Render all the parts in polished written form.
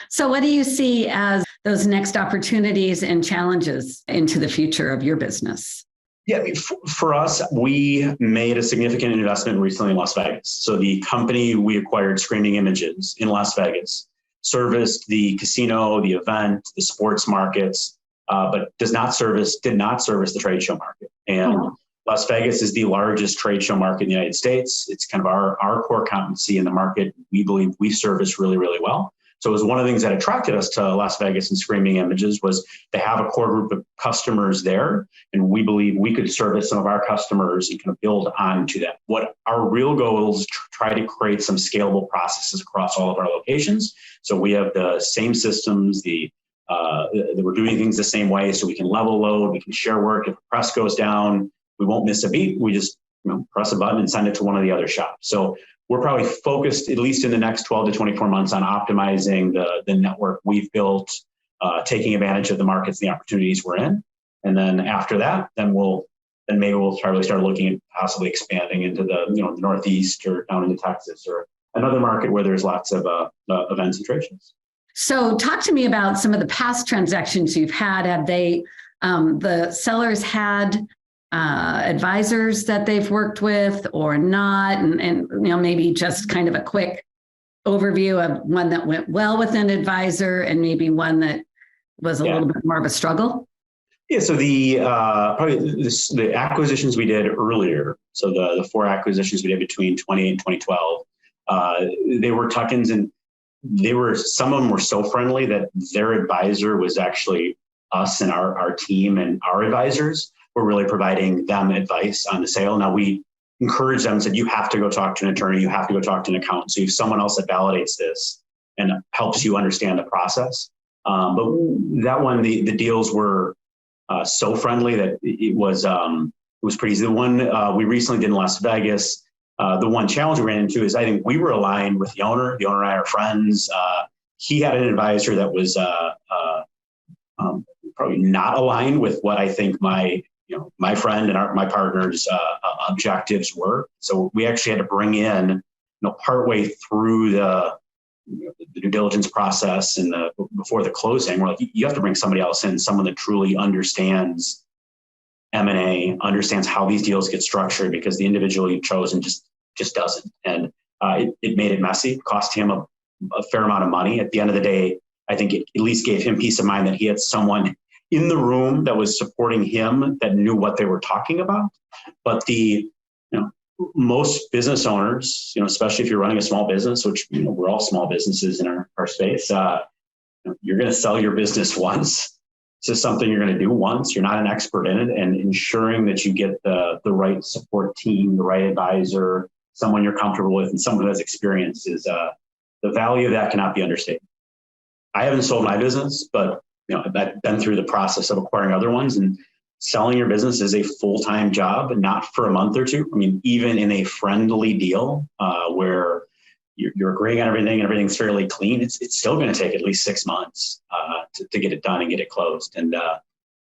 So what do you see as those next opportunities and challenges into the future of your business? Yeah, I mean, for us, we made a significant investment recently in Las Vegas. So the company we acquired, Screaming Images in Las Vegas, serviced the casino, the event, the sports markets, but did not service the trade show market. And Las Vegas is the largest trade show market in the United States. It's kind of our core competency in the market. We believe we service really, really well. So it was one of the things that attracted us to Las Vegas and Screaming Images was to have a core group of customers there. And we believe we could service some of our customers and kind of build onto that. What our real goal is to try to create some scalable processes across all of our locations. So we have the same systems, we're doing things the same way, so we can level load, we can share work. If the press goes down, we won't miss a beat. We just press a button and send it to one of the other shops. So we're probably focused, at least in the next 12 to 24 months, on optimizing the network we've built, taking advantage of the markets and the opportunities we're in. And then after that, maybe we'll start looking at possibly expanding into the Northeast or down into Texas or another market where there's lots of events and trade shows. So talk to me about some of the past transactions you've had. Have the sellers had advisors that they've worked with or not? And maybe just kind of a quick overview of one that went well with an advisor and maybe one that was a little bit more of a struggle. Yeah, so the acquisitions we did earlier, so the 4 acquisitions we did between 20 and 2012, they were tuck-ins, and some of them were so friendly that their advisor was actually us and our team, and our advisors were really providing them advice on the sale. Now we encourage them and said, you have to go talk to an attorney, you have to go talk to an accountant. So you have someone else that validates this and helps you understand the process. But that one, the deals were so friendly that it was pretty easy. The one we recently did in Las Vegas, the one challenge we ran into is I think we were aligned with the owner. The owner and I are friends. He had an advisor that was probably not aligned with what I think my friend and my partner's objectives were. So we actually had to bring in, partway through the due diligence process and before the closing, we're like, you have to bring somebody else in, someone that truly understands M&A, understands how these deals get structured, because the individual you've chosen just doesn't. And it made it messy, cost him a fair amount of money. At the end of the day, I think it at least gave him peace of mind that he had someone in the room that was supporting him that knew what they were talking about. But most business owners, especially if you're running a small business, which we're all small businesses in our space, you're going to sell your business once. It's just something you're going to do once. You're not an expert in it, and ensuring that you get the right support team, the right advisor, someone you're comfortable with, and someone who has experience is the value of that cannot be understated. I haven't sold my business, but I've been through the process of acquiring other ones, and selling your business is a full-time job, not for a month or two. I mean, even in a friendly deal where you're agreeing on everything and everything's fairly clean, it's still going to take at least 6 months to get it done and get it closed. And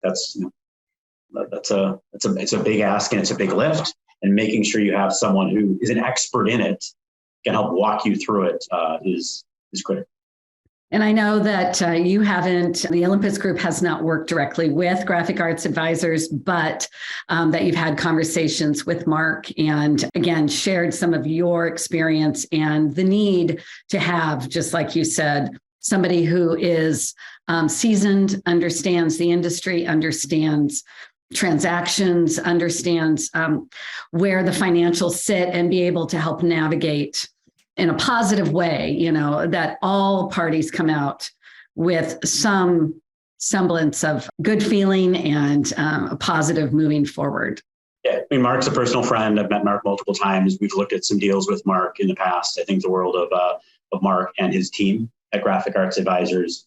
it's a big ask, and it's a big lift. And making sure you have someone who is an expert in it, can help walk you through it is critical. And I know that the Olympus Group has not worked directly with graphic arts advisors, but that you've had conversations with Mark and, again, shared some of your experience and the need to have, just like you said, somebody who is seasoned, understands the industry, understands transactions, understands where the financials sit, and be able to help navigate in a positive way, that all parties come out with some semblance of good feeling and a positive moving forward. Yeah, I mean, Mark's a personal friend. I've met Mark multiple times. We've looked at some deals with Mark in the past. I think the world of Mark and his team at Graphic Arts Advisors,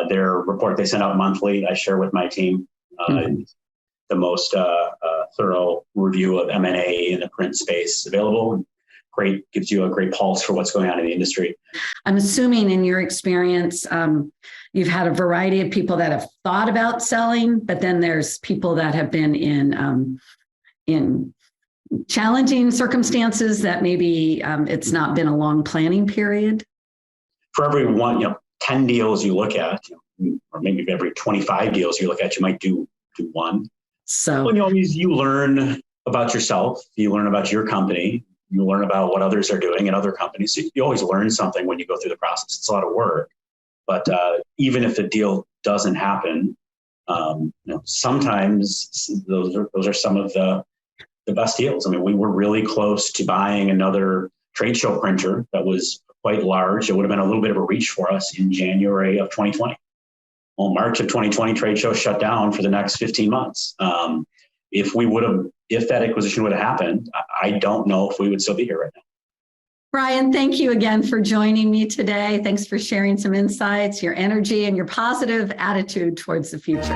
their report they send out monthly, I share with my team. The most thorough review of M&A in the print space available. Great, gives you a great pulse for what's going on in the industry. I'm assuming in your experience, you've had a variety of people that have thought about selling, but then there's people that have been in challenging circumstances that maybe it's not been a long planning period. For everyone, 10 deals you look at, or maybe every 25 deals you look at, you might do one. So well, you learn about yourself, you learn about your company, you learn about what others are doing in other companies. So you always learn something when you go through the process. It's a lot of work, but even if the deal doesn't happen, sometimes those are some of the best deals. I mean, we were really close to buying another trade show printer that was quite large. It would have been a little bit of a reach for us in January of 2020. Well, March of 2020, trade show shut down for the next 15 months. If that acquisition would have happened, I don't know if we would still be here right now. Brian, thank you again for joining me today. Thanks for sharing some insights, your energy, and your positive attitude towards the future.